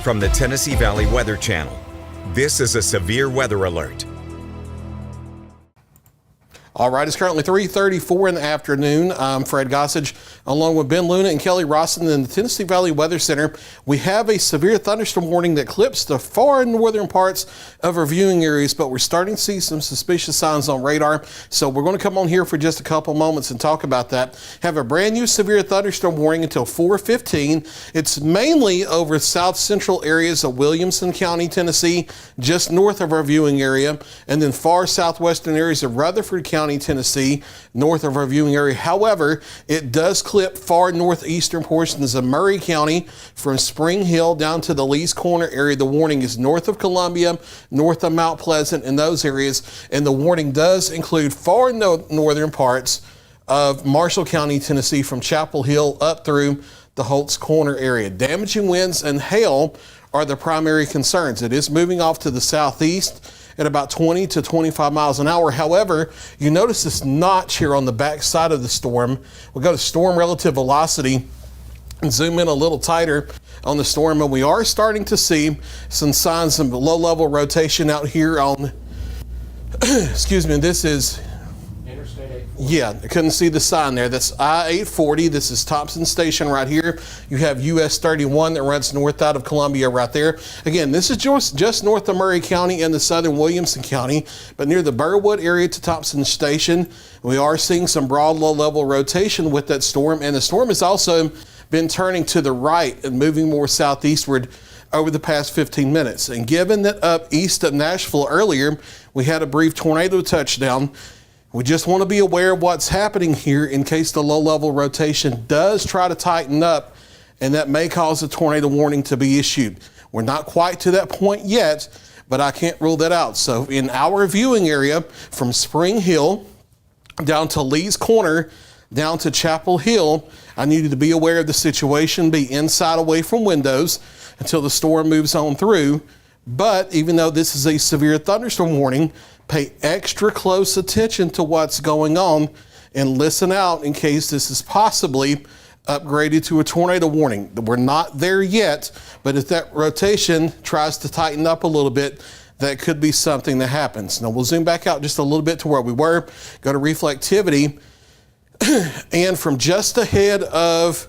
From the Tennessee Valley Weather Channel, this is a severe weather alert. All right, it's currently 3:34 in the afternoon. I'm Fred Gossage, along with Ben Luna and Kelly Rosson in the Tennessee Valley Weather Center. We have a severe thunderstorm warning that clips the far northern parts of our viewing areas, but we're starting to see some suspicious signs on radar. So we're going to come on here for just a couple moments and talk about that. Have a brand new severe thunderstorm warning until 4:15. It's mainly over south central areas of Williamson County, Tennessee, just north of our viewing area, and then far southwestern areas of Rutherford County, Tennessee, north of our viewing area. However, it does clip far northeastern portions of Murray County from Spring Hill down to the Lee's Corner area. The warning is north of Columbia, north of Mount Pleasant, in those areas, and the warning does include far northern parts of Marshall County, Tennessee, from Chapel Hill up through the Holtz Corner area. Damaging winds and hail are the primary concerns. It is moving off to the southeast at about 20 to 25 miles an hour. However, you notice this notch here on the back side of the storm. We'll go to storm relative velocity and zoom in a little tighter on the storm, and we are starting to see some signs of low-level rotation out here on, excuse me, this is Interstate 840. Yeah, I couldn't see the sign there. That's I-840. This is Thompson Station right here. You have US 31 that runs north out of Columbia right there. Again, this is just north of Murray County and the southern Williamson County, but near the Burwood area to Thompson Station, we are seeing some broad low-level rotation with that storm, and the storm has also been turning to the right and moving more southeastward over the past 15 minutes. And given that up east of Nashville earlier, we had a brief tornado touchdown, we just want to be aware of what's happening here in case the low-level rotation does try to tighten up, and that may cause a tornado warning to be issued. We're not quite to that point yet, but I can't rule that out. So in our viewing area from Spring Hill down to Lee's Corner, down to Chapel Hill, I need you to be aware of the situation, be inside away from windows until the storm moves on through. But even though this is a severe thunderstorm warning, pay extra close attention to what's going on and listen out in case this is possibly upgraded to a tornado warning. We're not there yet, but if that rotation tries to tighten up a little bit, that could be something that happens. Now we'll zoom back out just a little bit to where we were, go to reflectivity, and from just ahead of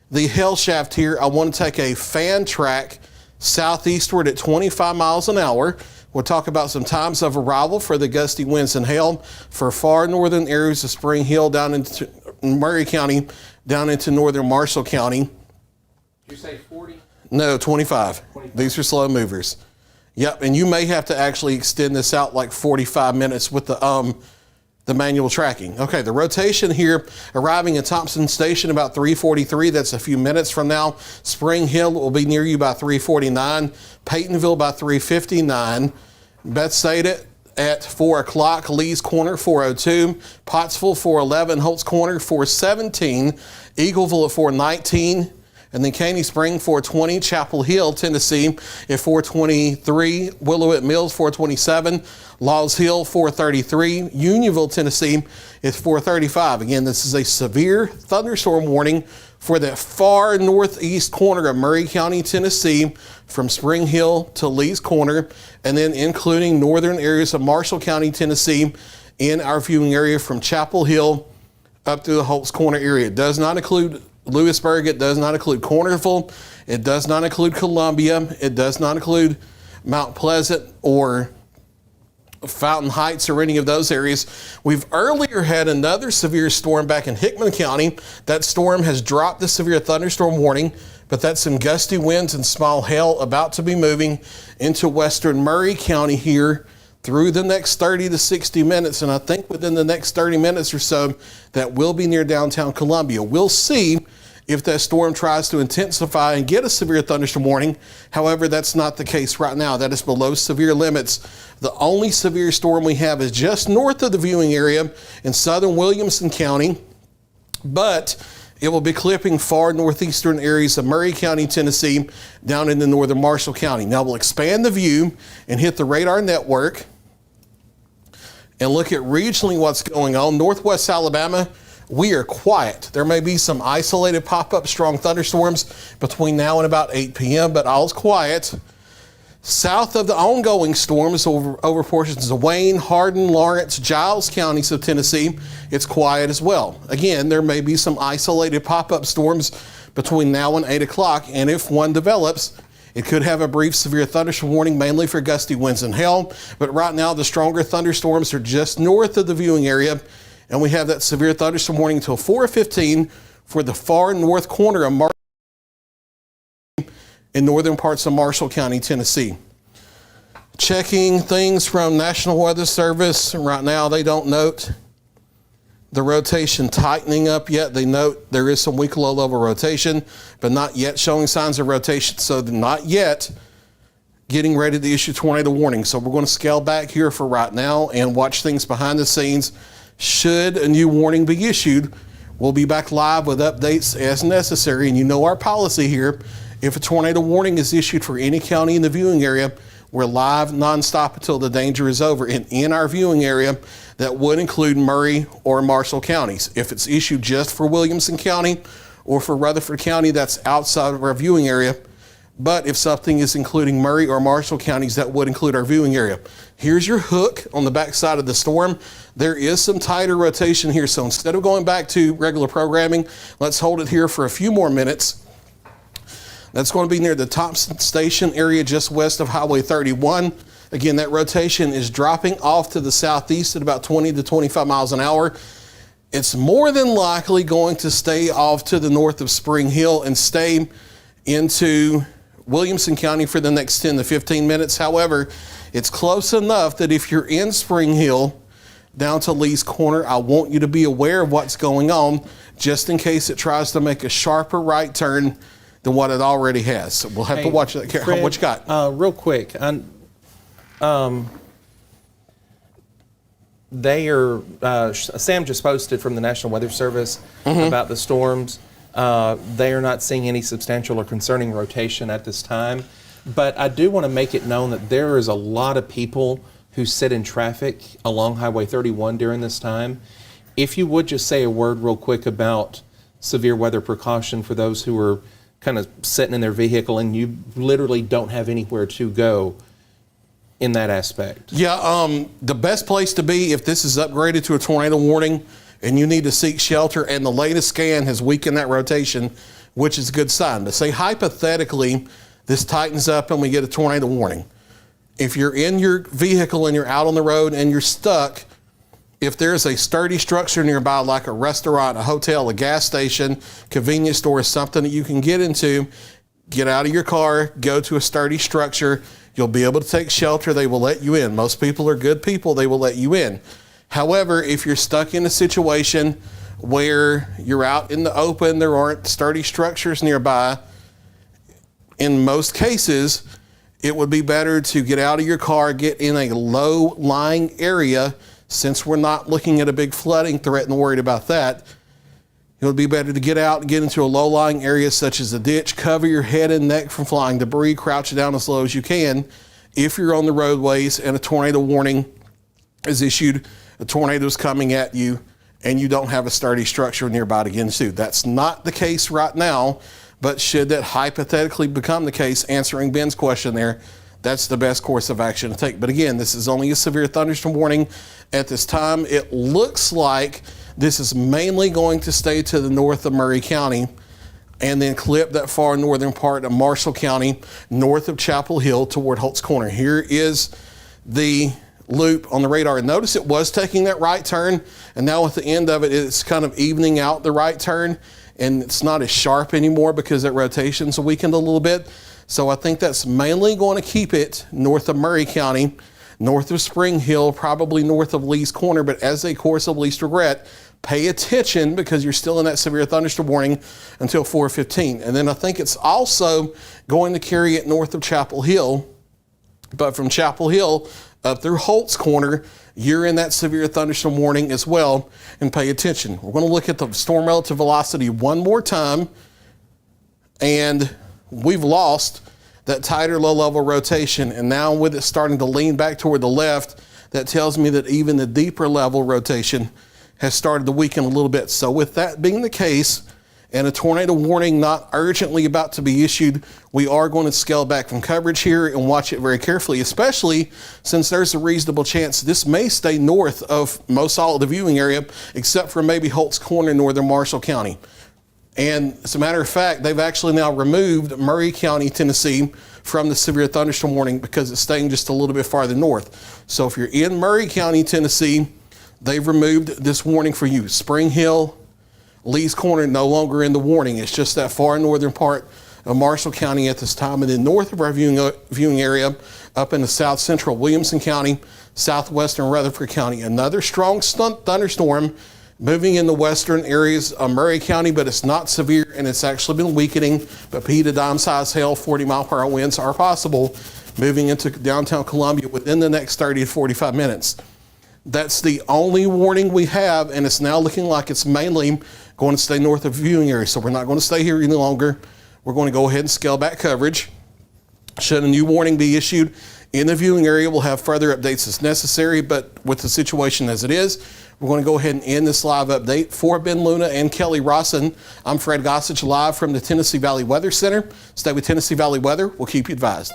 the hail shaft here, I want to take a fan track southeastward at 25 miles an hour. We'll talk about some times of arrival for the gusty winds and hail for far northern areas of Spring Hill down into Murray County, down into northern Marshall County. Did you say 40? No, 25. These are slow movers. Yep, and you may have to actually extend this out like 45 minutes with the manual tracking. Okay, the rotation here, arriving at Thompson Station about 3:43. That's a few minutes from now. Spring Hill will be near you by 3:49. Peytonville by 3:59. Bethsaida at 4 o'clock. Lee's Corner 4:02. Pottsville 4:11. Holtz Corner 4:17. Eagleville at 4:19. And then Caney Spring 4:20, Chapel Hill, Tennessee at 4:23, Willowit Mills 4:27, Laws Hill 4:33, Unionville, Tennessee at 4:35. Again, this is a severe thunderstorm warning for that far northeast corner of Murray County, Tennessee, from Spring Hill to Lee's Corner, and then including northern areas of Marshall County, Tennessee, in our viewing area from Chapel Hill up through the Holtz Corner area. It does not include Lewisburg, it does not include Cornerville, it does not include Columbia, it does not include Mount Pleasant or Fountain Heights or any of those areas. We've earlier had another severe storm back in Hickman County. That storm has dropped the severe thunderstorm warning, but that's some gusty winds and small hail about to be moving into western Murray County here through the next 30 to 60 minutes, and I think within the next 30 minutes or so, that will be near downtown Columbia. We'll see if that storm tries to intensify and get a severe thunderstorm warning. However, that's not the case right now. That is below severe limits. The only severe storm we have is just north of the viewing area in southern Williamson County, but it will be clipping far northeastern areas of Murray County, Tennessee, down into northern Marshall County. Now we'll expand the view and hit the radar network and look at regionally what's going on. Northwest Alabama, we are quiet. There may be some isolated pop-up strong thunderstorms between now and about 8 p.m., but all's quiet. South of the ongoing storms over portions of Wayne, Hardin, Lawrence, Giles counties of Tennessee, it's quiet as well. Again, there may be some isolated pop-up storms between now and 8 o'clock, and if one develops, it could have a brief severe thunderstorm warning, mainly for gusty winds and hail. But right now, the stronger thunderstorms are just north of the viewing area, and we have that severe thunderstorm warning until 4:15 for the far north corner of in northern parts of Marshall County, Tennessee. Checking things from National Weather Service. Right now, they don't note the rotation tightening up yet. They note there is some weak low-level rotation, but not yet showing signs of rotation. So they're not yet getting ready to issue tornado warning. So we're going to scale back here for right now and watch things behind the scenes. Should a new warning be issued, we'll be back live with updates as necessary. And you know our policy here. If a tornado warning is issued for any county in the viewing area, we're live nonstop until the danger is over. And in our viewing area, that would include Murray or Marshall counties. If it's issued just for Williamson County or for Rutherford County, that's outside of our viewing area. But if something is including Murray or Marshall counties, that would include our viewing area. Here's your hook on the backside of the storm. There is some tighter rotation here. So instead of going back to regular programming, let's hold it here for a few more minutes. That's going to be near the Thompson Station area just west of Highway 31. Again, that rotation is dropping off to the southeast at about 20 to 25 miles an hour. It's more than likely going to stay off to the north of Spring Hill and stay into Williamson County for the next 10 to 15 minutes. However, it's close enough that if you're in Spring Hill down to Lee's Corner, I want you to be aware of what's going on just in case it tries to make a sharper right turn than what it already has. So we'll have to watch that. Fred, what you got? Real quick, they are. Sam just posted from the National Weather Service about the storms. They are not seeing any substantial or concerning rotation at this time. But I do want to make it known that there is a lot of people who sit in traffic along Highway 31 during this time. If you would just say a word real quick about severe weather precaution for those who are kind of sitting in their vehicle and you literally don't have anywhere to go in that aspect. Yeah, the best place to be if this is upgraded to a tornado warning and you need to seek shelter and the latest scan has weakened that rotation, which is a good sign. But say hypothetically, this tightens up and we get a tornado warning. If you're in your vehicle and you're out on the road and you're stuck, if there's a sturdy structure nearby, like a restaurant, a hotel, a gas station, convenience store, something that you can get into, get out of your car, go to a sturdy structure. You'll be able to take shelter. They will let you in. Most people are good people. They will let you in. However, if you're stuck in a situation where you're out in the open, there aren't sturdy structures nearby, in most cases, it would be better to get out of your car, get in a low-lying area. Since we're not looking at a big flooding threat and worried about that, it would be better to get out and get into a low-lying area such as a ditch, cover your head and neck from flying debris, crouch down as low as you can. If you're on the roadways and a tornado warning is issued, a tornado is coming at you, and you don't have a sturdy structure nearby to get into. That's not the case right now, but should that hypothetically become the case, answering Ben's question there, that's the best course of action to take. But again, this is only a severe thunderstorm warning at this time. It looks like this is mainly going to stay to the north of Murray County and then clip that far northern part of Marshall County, north of Chapel Hill toward Holt's Corner. Here is the loop on the radar. Notice it was taking that right turn, and now at the end of it, it's kind of evening out the right turn, and it's not as sharp anymore because that rotation's weakened a little bit. So I think that's mainly going to keep it north of Murray County, north of Spring Hill, probably north of Lee's Corner. But as a course of least regret, pay attention because you're still in that severe thunderstorm warning until 4:15. And then I think it's also going to carry it north of Chapel Hill. But from Chapel Hill up through Holt's Corner, you're in that severe thunderstorm warning as well. And pay attention. We're going to look at the storm relative velocity one more time. And we've lost that tighter low-level rotation, and now with it starting to lean back toward the left, that tells me that even the deeper level rotation has started the weekend a little bit. So with that being the case, and a tornado warning not urgently about to be issued, we are going to scale back from coverage here and watch it very carefully, especially since there's a reasonable chance this may stay north of most all of the viewing area, except for maybe Holt's Corner, northern Marshall County. And as a matter of fact, they've actually now removed Murray County, Tennessee from the severe thunderstorm warning because it's staying just a little bit farther north. So if you're in Murray County, Tennessee, they've removed this warning for you. Spring Hill, Lee's Corner, no longer in the warning. It's just that far northern part of Marshall County at this time. And then north of our viewing area, up in the south central Williamson County, southwestern Rutherford County. Another strong thunderstorm moving in the western areas of Murray County, but it's not severe and it's actually been weakening. But P to dime size hail, 40-mile-per-hour winds are possible moving into downtown Columbia within the next 30 to 45 minutes. That's the only warning we have, and it's now looking like it's mainly going to stay north of viewing area. So we're not going to stay here any longer. We're going to go ahead and scale back coverage. Should a new warning be issued in the viewing area, we'll have further updates as necessary, but with the situation as it is, we're going to go ahead and end this live update. For Ben Luna and Kelly Rosson, I'm Fred Gossage, live from the Tennessee Valley Weather Center. Stay with Tennessee Valley Weather. We'll keep you advised.